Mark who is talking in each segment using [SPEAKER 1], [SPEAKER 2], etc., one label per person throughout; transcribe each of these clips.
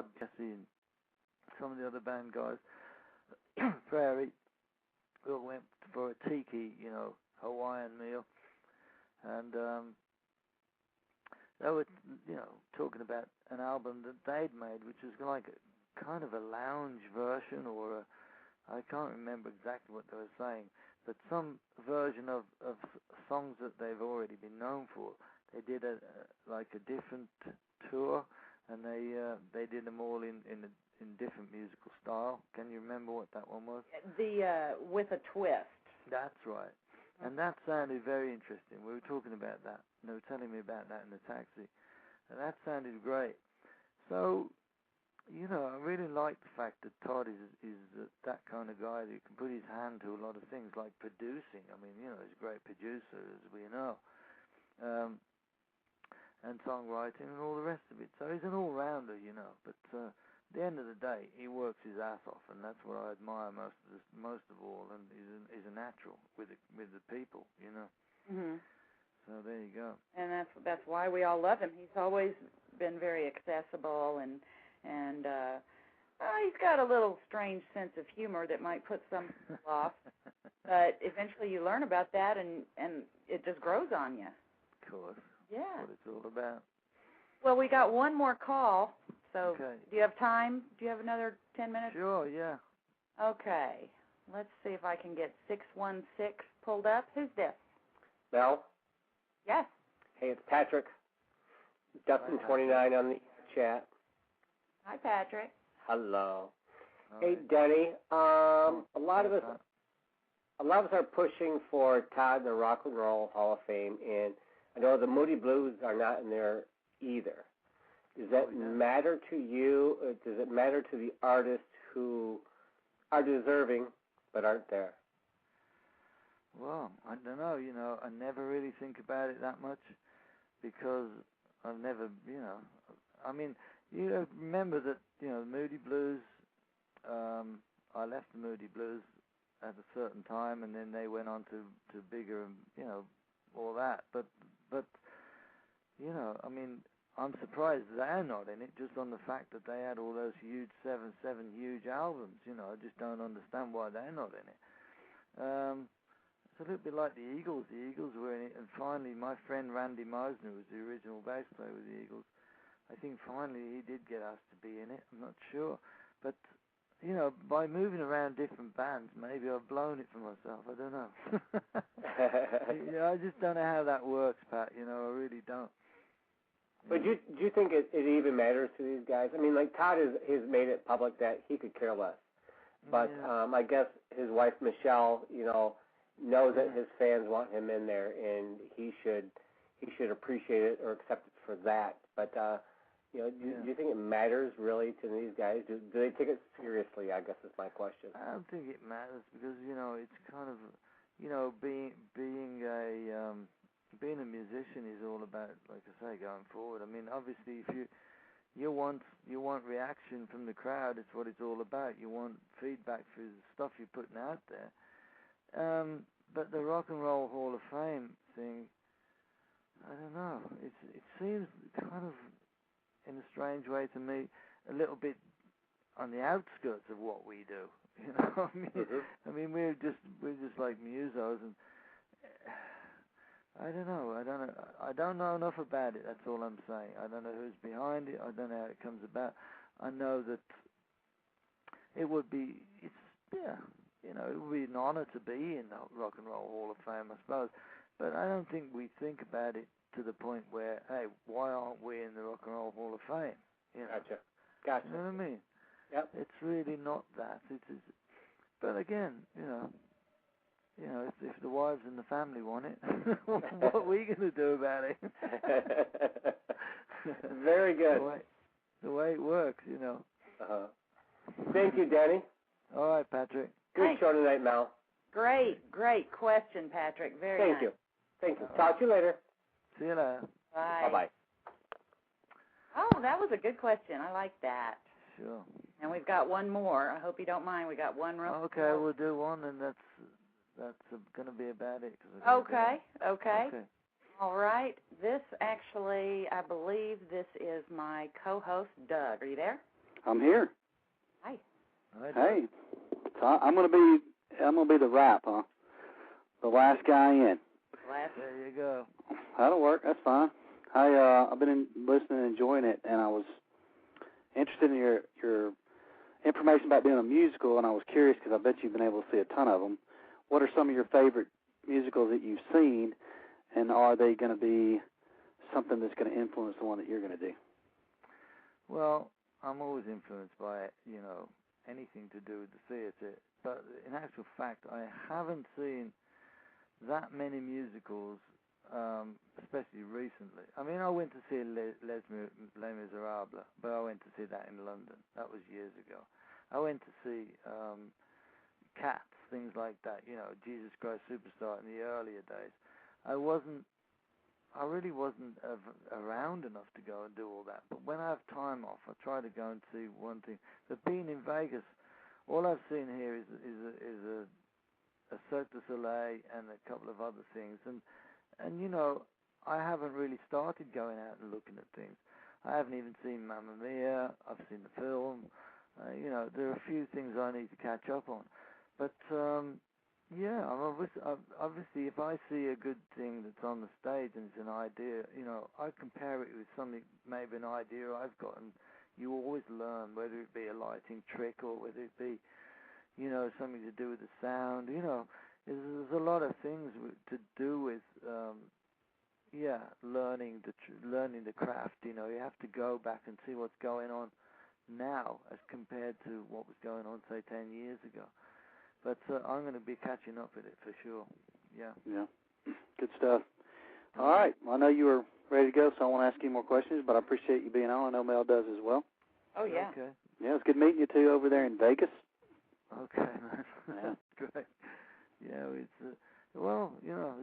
[SPEAKER 1] Todd, Jesse, and some of the other band guys, Prairie, we all went for a tiki, Hawaiian meal, and they were, talking about an album that they'd made, which was like a kind of a lounge version, or I can't remember exactly what they were saying, but some version of songs that they've already been known for. They did a different tour, and they did them all in different musical style. Can you remember what that one was?
[SPEAKER 2] The With a Twist.
[SPEAKER 1] That's right. And that sounded very interesting. We were talking about that. They were telling me about that in the taxi. And that sounded great. So, I really like the fact that Todd is that kind of guy that can put his hand to a lot of things, like producing. I mean, he's a great producer, as we know. And songwriting and all the rest of it. So he's an all-rounder, But at the end of the day, he works his ass off, and that's what I admire most of all. And he's a natural with the people,
[SPEAKER 2] Mm-hmm.
[SPEAKER 1] So there you go.
[SPEAKER 2] And that's why we all love him. He's always been very accessible, and he's got a little strange sense of humor that might put some people off. But eventually, you learn about that, and it just grows on you.
[SPEAKER 1] Of course.
[SPEAKER 2] Yeah.
[SPEAKER 1] That's what it's all about.
[SPEAKER 2] Well, we got one more call, so
[SPEAKER 1] okay.
[SPEAKER 2] Do you have time? Do you have another 10 minutes?
[SPEAKER 1] Sure, yeah.
[SPEAKER 2] Okay. Let's see if I can get 616 pulled up. Who's this?
[SPEAKER 3] Mel?
[SPEAKER 2] Yes.
[SPEAKER 3] Hey, it's Patrick. Dustin29 on the chat.
[SPEAKER 2] Hi, Patrick.
[SPEAKER 3] Hello.
[SPEAKER 1] All
[SPEAKER 3] Hey,
[SPEAKER 1] right.
[SPEAKER 3] Denny. A lot of us are pushing for Todd in the Rock and Roll Hall of Fame, and I know the Moody Blues are not in there either. Does that matter to you? Or does it matter to the artists who are deserving but aren't there?
[SPEAKER 1] Well, I don't know, I never really think about it that much because I've never, I mean, remember that, the Moody Blues, I left the Moody Blues at a certain time, and then they went on to bigger, all that. But I mean, I'm surprised they're not in it, just on the fact that they had all those huge seven huge albums. I just don't understand why they're not in it. It's a little bit like the Eagles. The Eagles were in it, and finally my friend Randy Meisner, who was the original bass player with the Eagles, I think finally he did get asked to be in it. I'm not sure. But, by moving around different bands, maybe I've blown it for myself. I don't know. I just don't know how that works, Pat. I really don't.
[SPEAKER 3] But do you think it even matters to these guys? I mean, like Todd has made it public that he could care less. But I guess his wife, Michelle, knows that his fans want him in there, and he should appreciate it or accept it for that. But do you think it matters really to these guys? Do they take it seriously? I guess is my question.
[SPEAKER 1] I don't think it matters because it's kind of being a musician is all about, like I say, going forward. I mean, obviously, if you want reaction from the crowd, it's what it's all about. You want feedback for the stuff you're putting out there. But the Rock and Roll Hall of Fame thing, I don't know. It seems kind of, in a strange way to me, a little bit on the outskirts of what we do. I mean, we're just like musos, and I don't know. I don't know enough about it. That's all I'm saying. I don't know who's behind it. I don't know how it comes about. I know that it would be. It would be an honor to be in the Rock and Roll Hall of Fame, I suppose. But I don't think we think about it to the point where, hey, why aren't we in the Rock and Roll Hall of Fame?
[SPEAKER 3] Gotcha.
[SPEAKER 1] You know what I mean?
[SPEAKER 3] Yep.
[SPEAKER 1] It's really not that. But again, if the wives and the family want it, what are we going to do about it?
[SPEAKER 3] Very good.
[SPEAKER 1] The way it works,
[SPEAKER 3] Uh-huh. Thank you, Denny.
[SPEAKER 1] All right, Patrick.
[SPEAKER 3] Good show tonight, Mel.
[SPEAKER 2] Great question, Patrick. Very nice.
[SPEAKER 3] Thank you. Talk to you later.
[SPEAKER 1] See you later.
[SPEAKER 2] Bye.
[SPEAKER 3] Bye-bye.
[SPEAKER 2] Oh, that was a good question. I like that.
[SPEAKER 1] Sure.
[SPEAKER 2] And we've got one more. I hope you don't mind. We got one room.
[SPEAKER 1] Okay, we'll do one, and that's going to be about it.
[SPEAKER 2] Okay. All right. This actually, I believe this is my co-host, Doug. Are you there?
[SPEAKER 4] I'm here.
[SPEAKER 2] Hi.
[SPEAKER 4] Hey. So I'm gonna be the rap, huh? The last guy in.
[SPEAKER 1] There you go.
[SPEAKER 4] That'll work. That's fine. I've been listening and enjoying it, and I was interested in your information about doing a musical, and I was curious because I bet you've been able to see a ton of them. What are some of your favorite musicals that you've seen, and are they going to be something that's going to influence the one that you're going to do?
[SPEAKER 1] Well, I'm always influenced by, anything to do with the theatre. But in actual fact, I haven't seen that many musicals, especially recently. I mean, I went to see Les Miserables, but I went to see that in London. That was years ago. I went to see Cats, things like that, Jesus Christ Superstar in the earlier days. I really wasn't around enough to go and do all that. But when I have time off, I try to go and see one thing. But being in Vegas, all I've seen here is a Cirque du Soleil and a couple of other things. And I haven't really started going out and looking at things. I haven't even seen Mamma Mia. I've seen the film. There are a few things I need to catch up on. But yeah, obviously, if I see a good thing that's on the stage and it's an idea, I compare it with something, maybe an idea I've got, and you always learn, whether it be a lighting trick or whether it be, something to do with the sound. There's a lot of things to do with, learning the craft. You have to go back and see what's going on now as compared to what was going on, say, 10 years ago. But I'm going to be catching up with it for sure. Yeah.
[SPEAKER 4] Yeah. Good stuff. All right. Well, I know you were ready to go, so I won't ask you more questions, but I appreciate you being on. I know Mel does as well.
[SPEAKER 2] Oh, yeah.
[SPEAKER 1] Okay.
[SPEAKER 4] Yeah, it's good meeting you two over there in Vegas.
[SPEAKER 1] Okay, man.
[SPEAKER 4] Yeah.
[SPEAKER 1] Great. Yeah, it's, it was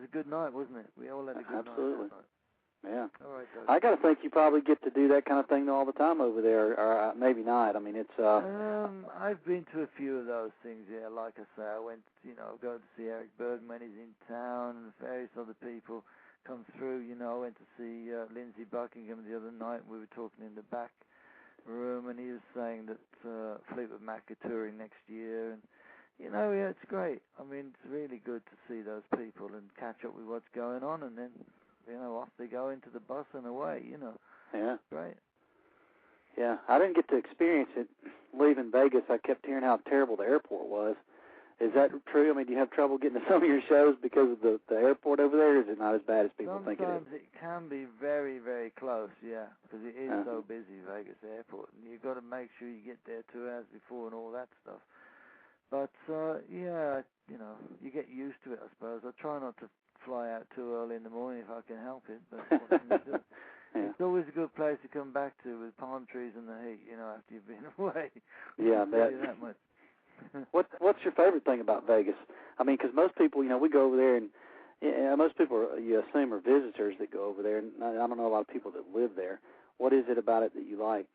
[SPEAKER 1] a good night, wasn't it? We all had a good
[SPEAKER 4] Absolutely.
[SPEAKER 1] night that night.
[SPEAKER 4] Yeah.
[SPEAKER 1] All right, Doug.
[SPEAKER 4] I got to think you probably get to do that kind of thing all the time over there, or maybe not. I mean, it's...
[SPEAKER 1] I've been to a few of those things, yeah. Like I say, I went, go to see Eric Bergman when he's in town, and various other people come through. I went to see Lindsey Buckingham the other night. We were talking in the back room, and he was saying that Fleetwood Mac are touring next year, and yeah, it's great. I mean, it's really good to see those people and catch up with what's going on, and then off they go into the bus and away.
[SPEAKER 4] Yeah.
[SPEAKER 1] Great.
[SPEAKER 4] Yeah, I didn't get to experience it leaving Vegas. I kept hearing how terrible the airport was. Is that true? I mean, do you have trouble getting to some of your shows because of the airport over there, or is it not as bad as people think it is?
[SPEAKER 1] Sometimes it can be very, very close, yeah, because it is so busy, Vegas Airport, and you've got to make sure you get there 2 hours before and all that stuff. But, yeah, you get used to it, I suppose. I try not to fly out too early in the morning if I can help it, but what can you do?
[SPEAKER 4] Yeah.
[SPEAKER 1] It's always a good place to come back to with palm trees and the heat, after you've been away.
[SPEAKER 4] Yeah, I bet.
[SPEAKER 1] That much.
[SPEAKER 4] What's your favorite thing about Vegas? I mean, because most people, we go over there, and most people, you assume, are visitors that go over there, and I don't know a lot of people that live there. What is it about it that you like?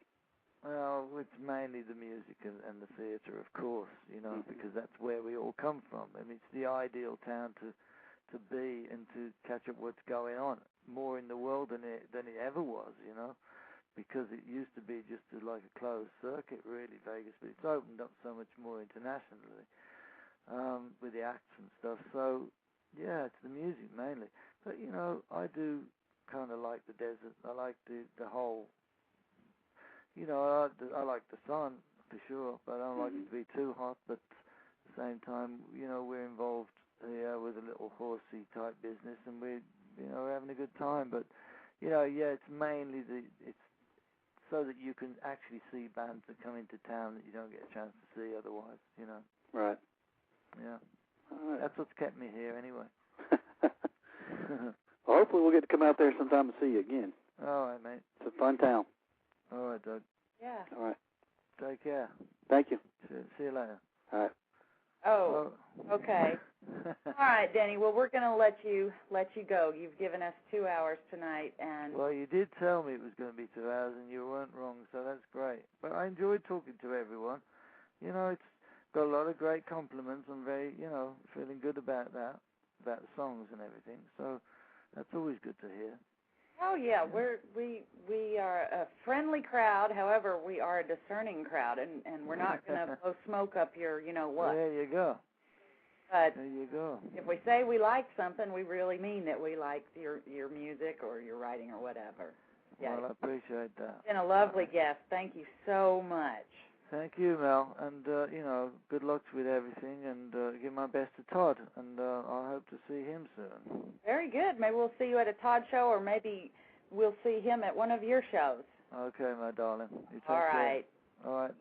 [SPEAKER 1] Well, it's mainly the music and the theatre, of course, because that's where we all come from. I mean, it's the ideal town to be and to catch up what's going on, more in the world than it ever was, because it used to be just like a closed circuit, really, Vegas, but it's opened up so much more internationally with the acts and stuff. So, yeah, it's the music mainly. But, I do kind of like the desert. I like the whole, I like the sun, for sure, but I don't like it to be too hot. But at the same time, we're involved here with a little horsey type business, and we're having a good time. But, it's mainly it's so that you can actually see bands that come into town that you don't get a chance to see otherwise,
[SPEAKER 4] Right.
[SPEAKER 1] Yeah.
[SPEAKER 4] All right.
[SPEAKER 1] That's what's kept me here anyway.
[SPEAKER 4] Well, hopefully we'll get to come out there sometime and see you again.
[SPEAKER 1] All right, mate.
[SPEAKER 4] It's a fun town.
[SPEAKER 1] All right, Doug.
[SPEAKER 2] Yeah.
[SPEAKER 4] All right.
[SPEAKER 1] Take care.
[SPEAKER 4] Thank you.
[SPEAKER 1] See you later.
[SPEAKER 4] All right.
[SPEAKER 2] Oh, okay. All right, Denny. Well, we're going to let you go. You've given us 2 hours tonight, and
[SPEAKER 1] well, you did tell me it was going to be 2 hours, and you weren't wrong, so that's great. But I enjoyed talking to everyone. It's got a lot of great compliments. I'm very, feeling good about that, about the songs and everything. So that's always good to hear.
[SPEAKER 2] Oh yeah, we are a friendly crowd. However, we are a discerning crowd, and we're not going to blow smoke up your, you know what.
[SPEAKER 1] There you go.
[SPEAKER 2] But
[SPEAKER 1] there you go.
[SPEAKER 2] If we say we like something, we really mean that we like your music or your writing or whatever. Yeah.
[SPEAKER 1] Well, I appreciate that.
[SPEAKER 2] You've been a lovely guest. Thank you so much.
[SPEAKER 1] Thank you, Mel, and good luck with everything, and give my best to Todd, and I hope to see him soon.
[SPEAKER 2] Very good. Maybe we'll see you at a Todd show, or maybe we'll see him at one of your shows.
[SPEAKER 1] Okay, my darling. You take
[SPEAKER 2] All right.
[SPEAKER 1] care. All right.